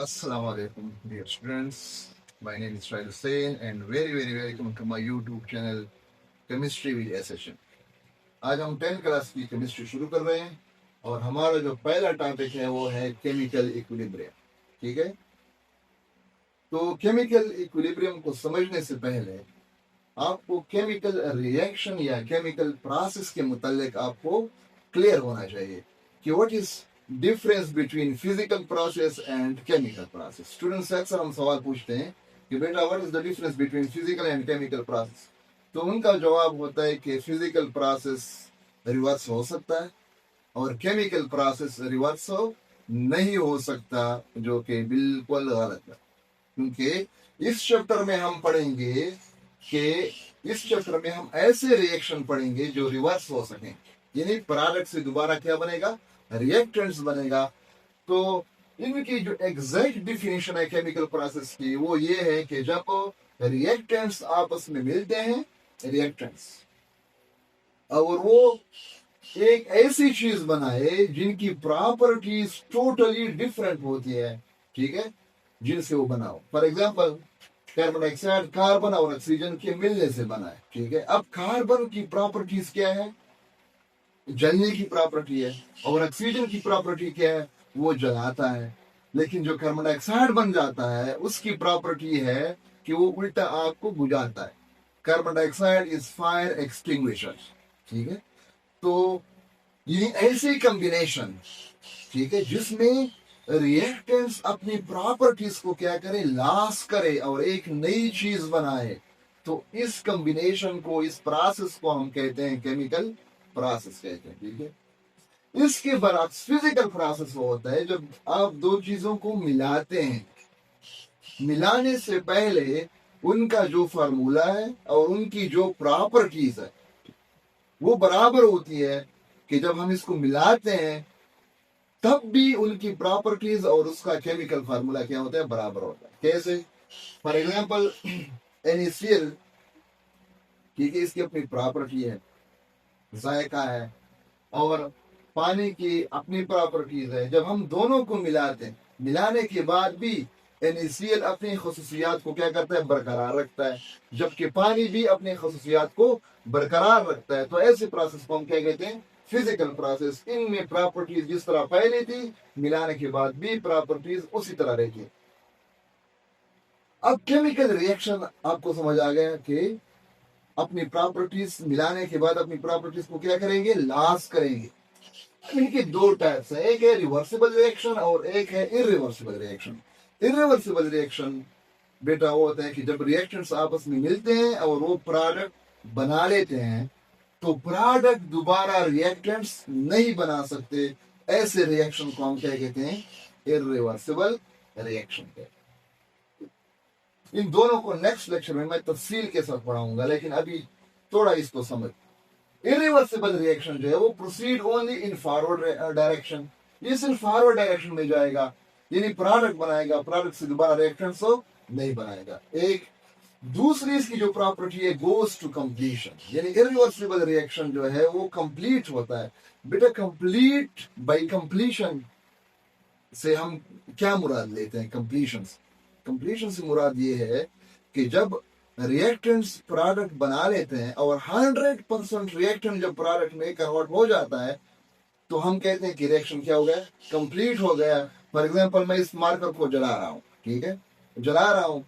Assalamu alaikum, dear students. My name is Shahid Hussain and very welcome to my YouTube channel Chemistry with SHM. आज हम 10th class की chemistry शुरू कर रहे हैं और हमारा जो पहला टॉपिक है वो है केमिकल इक्विलिब्रियम। ठीक है, तो केमिकल इक्विलिब्रियम को समझने से पहले आपको केमिकल रिएक्शन या केमिकल प्रोसेस के मुतालिक आपको क्लियर होना चाहिए कि what is difference between physical process and chemical process. Students से अक्सर हम सवाल पूछते हैं कि बेटा what is the difference between physical and chemical process, तो उनका जवाब होता है कि फिजिकल प्रोसेस रिवर्स हो सकता है और केमिकल प्रोसेस रिवर्स नहीं हो सकता, जो कि बिल्कुल गलत है। क्योंकि इस चैप्टर में हम पढ़ेंगे कि इस चैप्टर में हम ऐसे रिएक्शन पढ़ेंगे जो रिवर्स हो सकें, यानी प्रोडक्ट से दोबारा क्या बनेगा, रिएक्टेंट्स बनेगा। तो इनकी जो एग्जैक्ट डिफिनेशन है केमिकल प्रोसेस की वो ये है कि जब रिएक्टेंट्स आपस में मिलते हैं, रिएक्टेंट्स, और वो एक ऐसी चीज बनाए जिनकी प्रॉपर्टीज टोटली डिफरेंट होती है, ठीक है, जिनसे वो बनाओ। For example carbon dioxide carbon और ऑक्सीजन के मिलने से बना है, ठीक है। अब कार्बन की प्रॉपर्टीज क्या है, जलने की प्रॉपर्टी है, और ऑक्सीजन की प्रॉपर्टी क्या है, वो जलाता है। लेकिन जो कार्बन डाइऑक्साइड बन जाता है उसकी प्रॉपर्टी है कि वो उल्टा आग को बुझाता है। Carbon dioxide is fire extinguisher, ठीक है। तो ये ऐसी कॉम्बिनेशन, ठीक है, जिसमें रिएक्टेंट्स अपनी प्रॉपर्टीज को क्या करे, लॉस करे और एक नई चीज बनाए। तो इस कॉम्बिनेशन को, इस प्रोसेस को हम कहते हैं केमिकल प्रोसेस कहते हैं, ठीक है। इसके बरक्स फिजिकल प्रोसेस वो होता है जब आप दो चीजों को मिलाते हैं। मिलाने से पहले उनका जो फार्मूला है और उनकी जो प्रॉपर्टीज है वो बराबर होती है कि जब हम इसको मिलाते हैं तब भी उनकी प्रॉपर्टीज और उसका केमिकल फार्मूला क्या होता है, बराबर होता है। कैसे? फॉर एग्जाम्पल NaCl, ठीक है, इसकी अपनी प्रॉपर्टी है, जायका है, और पानी की अपनी प्रॉपर्टीज है। जब हम दोनों को मिलाते हैं, मिलाने के बाद भी NaCl अपनी खसूसियात को क्या करता है, बरकरार रखता है, जबकि पानी भी अपनी खसूसियात को बरकरार रखता है। तो ऐसे प्रोसेस को हम क्या कहते हैं, फिजिकल प्रोसेस। इनमें प्रॉपर्टीज जिस तरह पहले थी, मिलाने के बाद भी प्रॉपर्टीज उसी तरह रहती। अब केमिकल रिएक्शन आपको समझ आ गया कि अपनी प्रॉपर्टीज मिलाने के बाद अपनी प्रॉपर्टीज को क्या करेंगे, लॉस करेंगे। इनके दो टाइप्स है, एक है रिवर्सिबल रिएक्शन और एक है इरिवर्सिबल रिएक्शन। इरिवर्सिबल रिएक्शन बेटा वो होता है कि जब रिएक्टेंट्स आपस में मिलते हैं और वो प्रोडक्ट बना लेते हैं, तो प्रोडक्ट दोबारा रिएक्टेंट्स नहीं बना सकते। ऐसे रिएक्शन को हम क्या कहते हैं, इरिवर्सिबल रिएक्शन कहते हैं। इन दोनों को नेक्स्ट लेक्चर में मैं तफसील के साथ पढ़ाऊंगा, लेकिन अभी थोड़ा इसको समझ। इरिवर्सिबल रिएक्शन जो है वो proceed only in forward direction, ये सिर्फ फॉरवर्ड डायरेक्शन में जाएगा, यानी प्रोडक्ट बनाएगा, प्रोडक्ट से दोबारा रिएक्टेंट्स नहीं बनाएगा। एक दूसरी इसकी जो प्रॉपर्टी है, गोज टू कंप्लीशन, यानी इरिवर्सिबल रिएक्शन जो है वो कंप्लीट होता है। बेटा कंप्लीट, बाय कंप्लीशन से हम क्या मुराद लेते हैं, कंप्लीशन से मुराद ये है कि जब रिएक्टेंट्स प्रोडक्ट बना लेते हैं और 100% रिएक्टेंट जब प्रोडक्ट में कन्वर्ट हो जाता है, तो हम कहते हैं कि रिएक्शन क्या हो गया, कंप्लीट हो गया। फॉर एग्जांपल मैं इस मार्कर को जला रहा हूँ, ठीक है, जला रहा हूँ,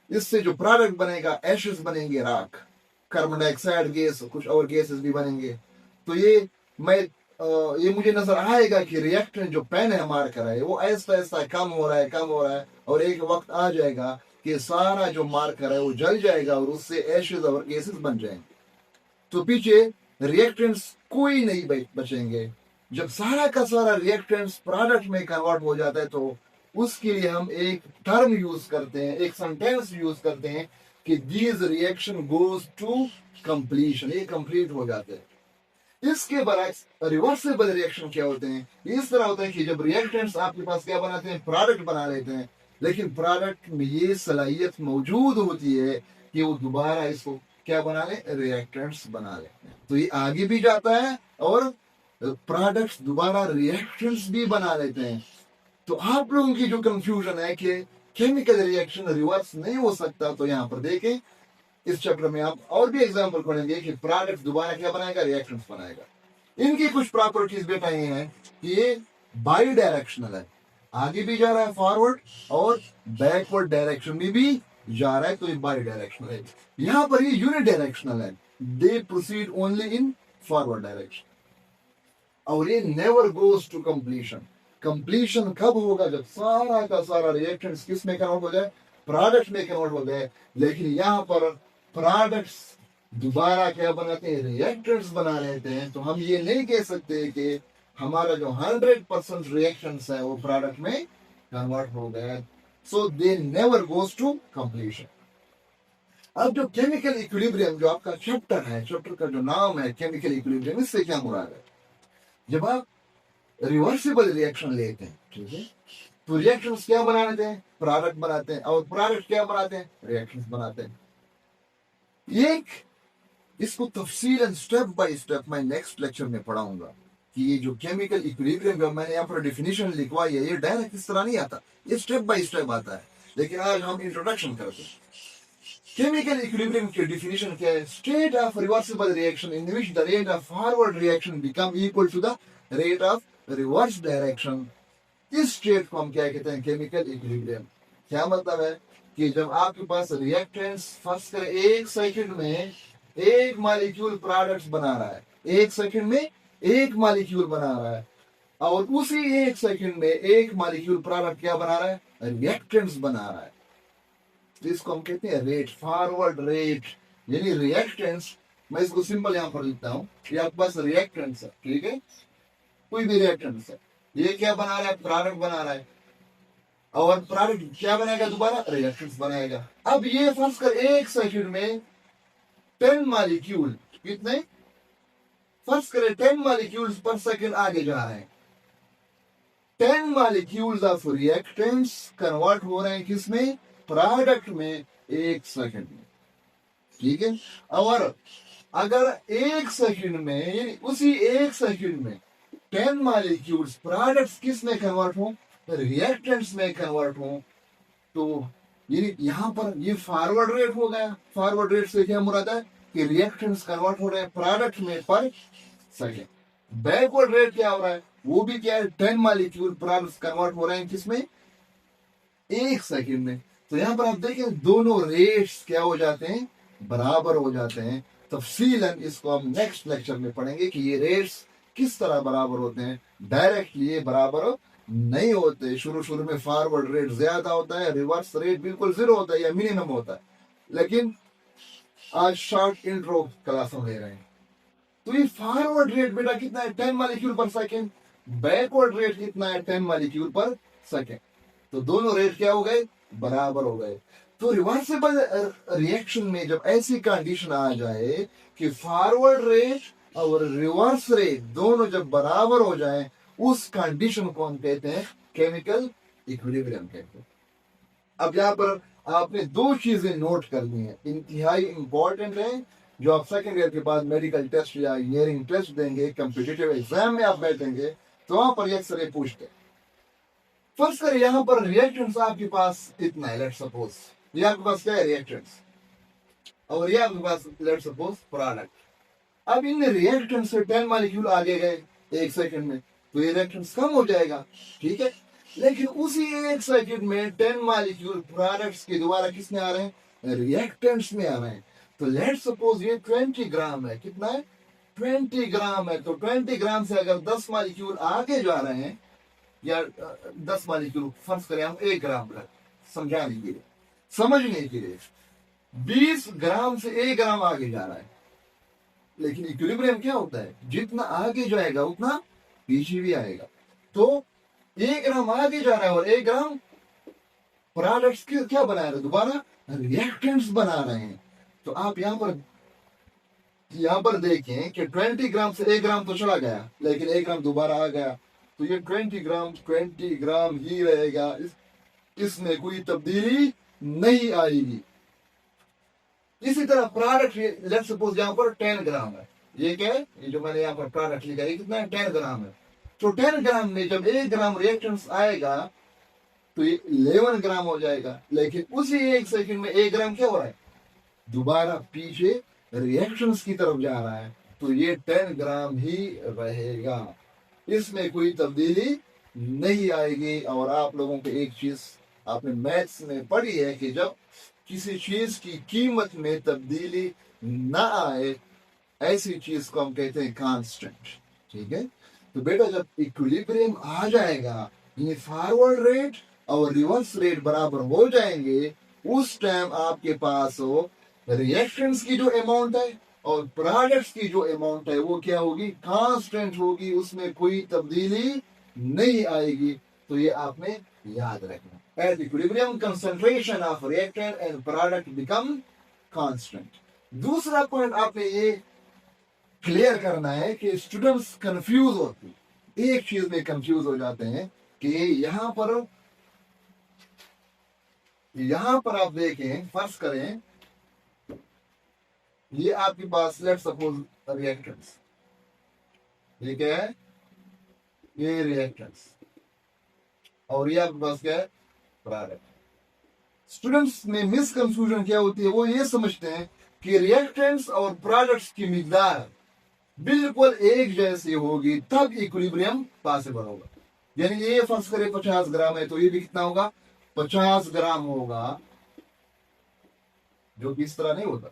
इससे जो प्रोडक्ट बनेगा, एशेस बनेंगे, राख, कार्बन डाइऑक्साइड गैस, कुछ और गैसेस भी बनेंगे। तो ये मुझे नजर आएगा कि रिएक्टेंट जो पेन है, मार्कर है, वो ऐसा ऐसा कम हो रहा है, और एक वक्त आ जाएगा कि सारा जो मार्कर है वो जल जाएगा और उससे एशेस और गैसेस बन जाएंगे। तो पीछे रिएक्टेंट्स कोई नहीं बचेंगे। जब सारा का सारा रिएक्टेंट्स प्रोडक्ट में कन्वर्ट हो जाता है, तो उसके लिए हम एक टर्म यूज करते हैं, एक सेंटेंस यूज करते हैं कि this reaction goes to completion, ये कंप्लीट हो जाते हैं। इसके बरक्स रिवर्सिबल रिएक्शन क्या होते हैं, इस तरह होता है कि जब रिएक्टेंट्स आपके पास क्या बनाते हैं, प्रोडक्ट बना लेते हैं, लेकिन प्रोडक्ट में ये सलाहियत मौजूद होती है कि वो दोबारा इसको क्या बना ले, रिएक्टेंट्स बना ले। तो ये आगे भी जाता है और प्रोडक्ट्स दोबारा रिएक्टेंट्स भी बना लेते हैं। तो आप लोगों की जो कंफ्यूजन है कि केमिकल रिएक्शन रिवर्स नहीं हो सकता, तो यहाँ पर देखें इस चैप्टर में आप और भी एग्जांपल पढ़ेंगे कि प्रोडक्ट दोबारा क्या बनाएगा, रिएक्शंस बनाएगा। इनकी कुछ प्रॉपर्टीज बेटा ये है कि ये बाई डायरेक्शनल है, आगे भी जा रहा है फॉरवर्ड और बैकवर्ड डायरेक्शन में भी जा रहा है, तो ये बाई डायरेक्शनल है। यहां पर ये यूनि डायरेक्शनल है, they proceed only in forward direction, और ये never goes to completion. Completion कब होगा, जब सारा का सारा रिएक्टेंट्स किस में कन्वर्ट हो जाए, प्रोडक्ट में कन्वर्ट हो जाए। लेकिन यहाँ पर प्रोडक्ट्स दोबारा क्या बनाते हैं, रिएक्टेंट्स बना लेते हैं, तो हम ये नहीं कह सकते कि हमारा जो 100% रिएक्शंस है वो प्रोडक्ट में कन्वर्ट हो गया। So they never goes to completion. अब जो केमिकल इक्विलिब्रियम जो आपका चैप्टर है, चैप्टर का जो नाम है केमिकल इक्विलिब्रियम, इससे क्या मुराद है, जब आप रिवर्सिबल रिएक्शन लेते हैं, ठीक है, तो रिएक्शंस क्या बना लेते हैं, प्रोडक्ट बनाते हैं, और प्रोडक्ट क्या बनाते हैं, रिएक्शंस बनाते हैं। एक इसको तफसीलन स्टेप बाय स्टेप मैं नेक्स्ट लेक्चर में पढ़ाऊंगा कि ये जो केमिकल इक्विलिब्रियम का मैंने यहाँ पर डेफिनेशन लिखवाई है, ये डायरेक्ट इस तरह नहीं आता, ये स्टेप बाय स्टेप आता है। लेकिन आज हम इंट्रोडक्शन करते हैं। केमिकल इक्विलिब्रियम की डेफिनेशन क्या है, state of reversible reaction in which the rate of forward reaction become equal to the rate of reverse direction. इस स्टेट को हम क्या कहते हैं, केमिकल इक्विलिब्रियम। क्या मतलब है कि जब आपके पास रिएक्टेंट्स फर्स्ट कर एक सेकंड में एक मॉलिक्यूल प्रोडक्ट्स बना रहा है, एक सेकंड में एक मॉलिक्यूल बना रहा है, और उसी एक सेकंड में एक मॉलिक्यूल प्रोडक्ट क्या बना रहा है, रिएक्टेंट्स बना रहा है। तो इसको हम कहते हैं रेट, फॉरवर्ड रेट, यानी रिएक्टेंट्स। मैं इसको सिंपल यहां पर लिखता हूं, ये आपके पास रिएक्टेंट्स है, ठीक है, कोई भी रिएक्टेंट्स है, ये क्या बना रहा है, प्रोडक्ट बना रहा है, और प्रोडक्ट क्या बनाएगा, दोबारा रिएक्टेंट्स बनाएगा। अब ये फर्स्ट कर एक सेकंड में 10 मॉलिक्यूल, कितने, फर्स्ट करें 10 मॉलिक्यूल्स पर सेकंड आगे जा रहे हैं, 10 मॉलिक्यूल्स ऑफ रिएक्टेंट्स कन्वर्ट हो रहे हैं किसमें, प्रोडक्ट में, एक सेकंड में, ठीक है। और अगर एक सेकंड में, यानी उसी एक सेकंड में 10 मॉलिक्यूल्स प्रोडक्ट्स किस में कन्वर्ट हो, रिएक्टेंट्स में कन्वर्ट हो, तो ये यहां पर ये फॉरवर्ड रेट हो गया। फॉरवर्ड रेट से क्या मुराद है कि रिएक्टेंट्स कन्वर्ट हो रहे हैं प्रोडक्ट में पर सेकंड। बैकवर्ड रेट क्या हो रहा है, वो भी क्या है, 10 मॉलिक्यूल प्रोडक्ट्स कन्वर्ट हो रहे हैं किसमें, एक सेकंड में। तो यहां पर आप देखें दोनों रेट्स क्या हो जाते हैं, बराबर हो जाते हैं। तफसीलन इसको हम नेक्स्ट लेक्चर में पढ़ेंगे कि ये रेट्स किस तरह बराबर होते हैं। डायरेक्टली ये बराबर नहीं होते, शुरू में फॉरवर्ड रेट ज्यादा होता है, रिवर्स रेट बिल्कुल जीरो होता है या मिनिमम होता है। लेकिन आज शॉर्ट इंट्रो क्लास हम ले रहे हैं, तो ये फॉरवर्ड रेट बेटा कितना है, 10 मॉलिक्यूल पर सेकेंड, बैकवर्ड रेट कितना है, 10 मॉलिक्यूल पर सेकेंड। तो दोनों रेट क्या हो गए, बराबर हो गए। तो रिवर्सिबल रिएक्शन में जब ऐसी कंडीशन आ जाए कि फॉरवर्ड रेट और रिवर्स रेट दोनों जब बराबर हो जाए, उस कंडीशन को हम कहते हैं केमिकल इक्विलिब्रियम कहते हैं। अब यहाँ पर आपने दो चीजें नोट करनी है, इंतहाई इंपॉर्टेंट है, जो आप सेकेंड ईयर के बाद मेडिकल टेस्ट या इंजीनियरिंग टेस्ट देंगे, कम्पिटिटिव एग्जाम में आप बैठेंगे, तो वहां पर अक्सर ये पूछते हैं। फर्स्ट करें यहाँ पर रिएक्टेंट्स आपके पास इतना है, लेट्स सपोज ये आपके पास क्या है, रिएक्टेंट्स, और ये आपके पास लेट्स सपोज प्रोडक्ट। अब इन रिएक्टेंट्स से 10 मॉलिक्यूल आगे गए एक सेकंड में, तो ये रिएक्टेंट्स कम हो जाएगा, ठीक है। लेकिन उसी एक सेकंड में 10 मॉलिक्यूल प्रोडक्ट्स के दोबारा किस में आ रहे हैं, रिएक्टेंट्स में आ रहे हैं। तो लेट्स सपोज ये 20 ग्राम है, कितना है, 20 ग्राम है। तो 20 ग्राम से अगर 10 मॉलिक्यूल आगे जा रहे हैं, या 10 मॉलिक्यूल फर्ज करें हम 1 ग्राम का, समझाने के लिए, समझने के लिए, 20 ग्राम से 1 ग्राम आगे जा रहा है। लेकिन इक्विलिब्रियम क्या होता है, जितना आगे जाएगा उतना पीछे भी आएगा। तो 1 ग्राम आगे जा रहा है और 1 ग्राम प्रोडक्ट्स क्या बना रहे हैं, दोबारा रिएक्टेंट्स बना रहे हैं। तो आप यहाँ पर देखें कि 20 ग्राम से 1 ग्राम तो चला गया, लेकिन 1 ग्राम दोबारा आ गया, तो ये 20 ग्राम ही रहेगा, इसमें कोई तब्दीली नहीं आएगी। इसी तरह प्रोडक्ट, लेट्स सपोज यहाँ पर 10 ग्राम है, ये क्या है, ये जो मैंने यहाँ पर प्रोडक्ट लिखा है कितना है, 10 ग्राम है। तो 10 ग्राम में जब 1 ग्राम रिएक्टेंस आएगा तो ये 11 ग्राम हो जाएगा, लेकिन उसी 1 सेकंड में 1 ग्राम क्या हो रहा है, दोबारा पीछे रिएक्शंस की तरफ जा रहा है, तो ये 10 ग्राम ही रहेगा, इसमें कोई तब्दीली नहीं आएगी। और आप लोगों को एक चीज आपने मैथ्स में पढ़ी है कि जब किसी चीज की कीमत में तब्दीली ना आए, ऐसी चीज को हम कहते हैं कांस्टेंट। ठीक है, तो बेटा जब इक्विलिब्रियम आ जाएगा, ये फॉरवर्ड रेट और रिवर्स रेट बराबर हो जाएंगे, उस टाइम आपके पास हो रिएक्शंस की जो अमाउंट है और प्रोडक्ट्स की जो अमाउंट है वो क्या होगी, कांस्टेंट होगी, उसमें कोई तब्दीली नहीं आएगी। तो ये आपने याद रखना, at equilibrium concentration of reactant and product become constant. दूसरा पॉइंट आपने ये क्लियर करना है कि स्टूडेंट्स कंफ्यूज होते, एक चीज में कंफ्यूज हो जाते हैं कि यहां पर आप देखें, फर्ज करें ये आपके पास लेट्स सपोज रिएक्टेंस, ये क्या है, ये रिएक्टेंस, और ये आपके पास क्या है, प्रोडक्ट। स्टूडेंट्स में मिसकंफ्यूजन क्या होती है, वो ये समझते हैं कि रिएक्टेंट्स और प्रोडक्ट्स की मिकदार बिल्कुल एक जैसी होगी तब इक्विलिब्रियम पॉसिबल होगा। यानी ये फर्ज करें 50 ग्राम है तो ये भी कितना होगा, 50 ग्राम होगा, जो कि इस तरह नहीं होता।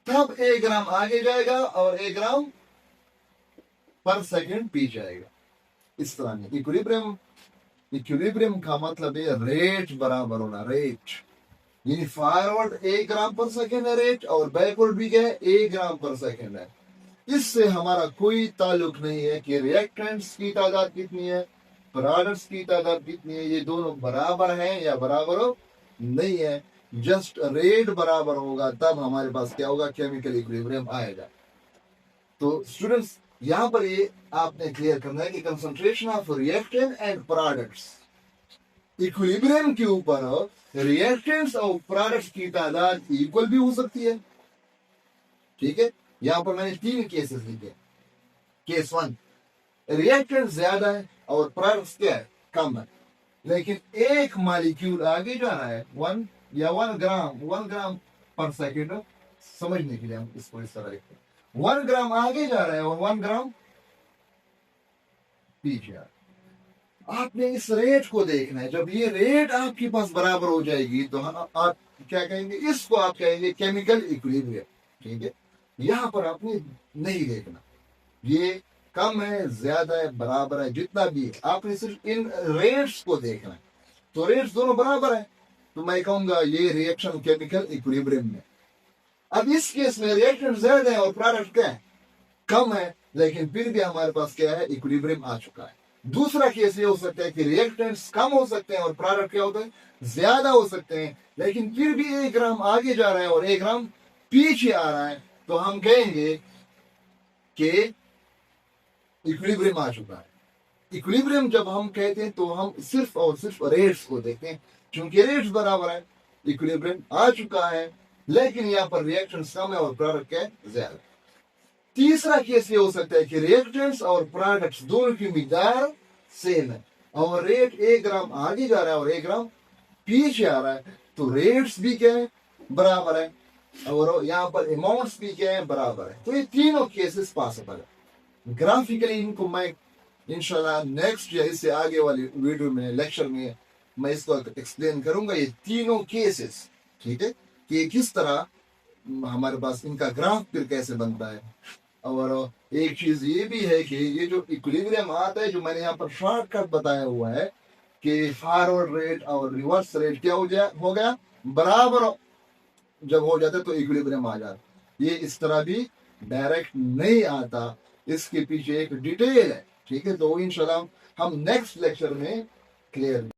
तब 1 ग्राम आगे जाएगा और 1 ग्राम पर सेकंड पीछे आएगा, इस तरह नहीं। इक्विलिब्रियम का मतलब है रेट बराबर होना, रेट यानी फॉरवर्ड 1 ग्राम पर सेकंड है रेट, और बैकवर्ड भी क्या है, 1 ग्राम पर सेकंड है। इससे हमारा कोई ताल्लुक नहीं है कि रिएक्टेंट्स की तादाद कितनी है, प्रोडक्ट्स की तादाद कितनी है, ये दोनों बराबर हैं या बराबर नहीं है। जस्ट रेट बराबर होगा तब हमारे पास क्या होगा, केमिकल इक्विलिब्रियम आएगा। तो स्टूडेंट्स यहां पर ये आपने क्लियर करना है कि concentration of reactant and products, equilibrium के ऊपर रिएक्टेंट्स और प्रोडक्ट्स की तादाद इक्वल भी हो सकती है। ठीक है, यहां पर मैंने 3 केसेस लिखे। केस 1, रिएक्टेंट ज्यादा है और प्रोडक्ट्स क्या है, कम है, लेकिन एक मॉलिक्यूल आगे जा रहा है 1 ग्राम पर सेकेंड, समझने के लिए हम इसको इस तरह लिखते हैं, 1 ग्राम आगे जा रहा है और 1 ग्राम पीछे आ रहा है। आपने इस रेट को देखना है। जब ये रेट आपके पास बराबर हो जाएगी तो आप क्या कहेंगे, इसको आप कहेंगे केमिकल इक्विलिब्रियम। ठीक है, यहां पर आपने नहीं देखना ये कम है, ज्यादा है, बराबर है, जितना भी है, आपने सिर्फ इन रेट्स को देखना है। तो रेट्स दोनों बराबर है तो मैं कहूंगा ये रिएक्शन केमिकल इक्विलिब्रियम में। अब इस केस में रिएक्शन ज्यादा है और प्रोडक्ट क्या है, कम है, लेकिन फिर भी हमारे पास क्या है, इक्विलिब्रियम आ चुका है। दूसरा केस ये हो सकता है कि रिएक्टेंट्स कम हो सकते हैं और प्रोडक्ट क्या होता है, ज्यादा हो सकते हैं, लेकिन फिर भी 1 ग्राम आगे जा रहा है और 1 ग्राम पीछे आ रहा है, तो हम कहेंगे कि इक्विलिब्रियम आ चुका है। इक्विलिब्रियम जब हम कहते हैं तो हम सिर्फ और सिर्फ रेट्स को देखते हैं, क्योंकि रेट्स बराबर है, इक्विलिब्रियम आ चुका है, लेकिन यहाँ पर रिएक्शंस कम है और प्रोडक्ट क्या है, ज्यादा। तीसरा केस ये हो सकता है कि रिएक्टेंट्स और प्रोडक्ट्स दोनों की मिकदार सेम है और रेट 1 ग्राम आगे जा रहा है और 1 ग्राम पीछे आ रहा है, तो रेट्स भी क्या है, बराबर है, और यहाँ पर अमाउंट्स भी क्या है, बराबर है। तो ये तीनों केसेस पॉसिबल है। ग्राफिकली इनको मैं इंशाल्लाह नेक्स्ट या इससे आगे वाली वीडियो में, लेक्चर में मैं इसको एक्सप्लेन करूंगा, ये तीनों केसेस। ठीक है, कि किस तरह हमारे पास इनका ग्राफ फिर कैसे बनता है। और एक चीज ये भी है कि ये जो इक्विलिब्रियम आता है, जो मैंने यहाँ पर शॉर्टकट बताया हुआ है कि फॉरवर्ड रेट और रिवर्स रेट क्या हो गया, बराबर जब हो जाता है तो इक्विलिब्रियम आ जाता। ये इस तरह भी डायरेक्ट नहीं आता, इसके पीछे एक डिटेल है। ठीक है, तो इंशाल्लाह हम नेक्स्ट लेक्चर में क्लियर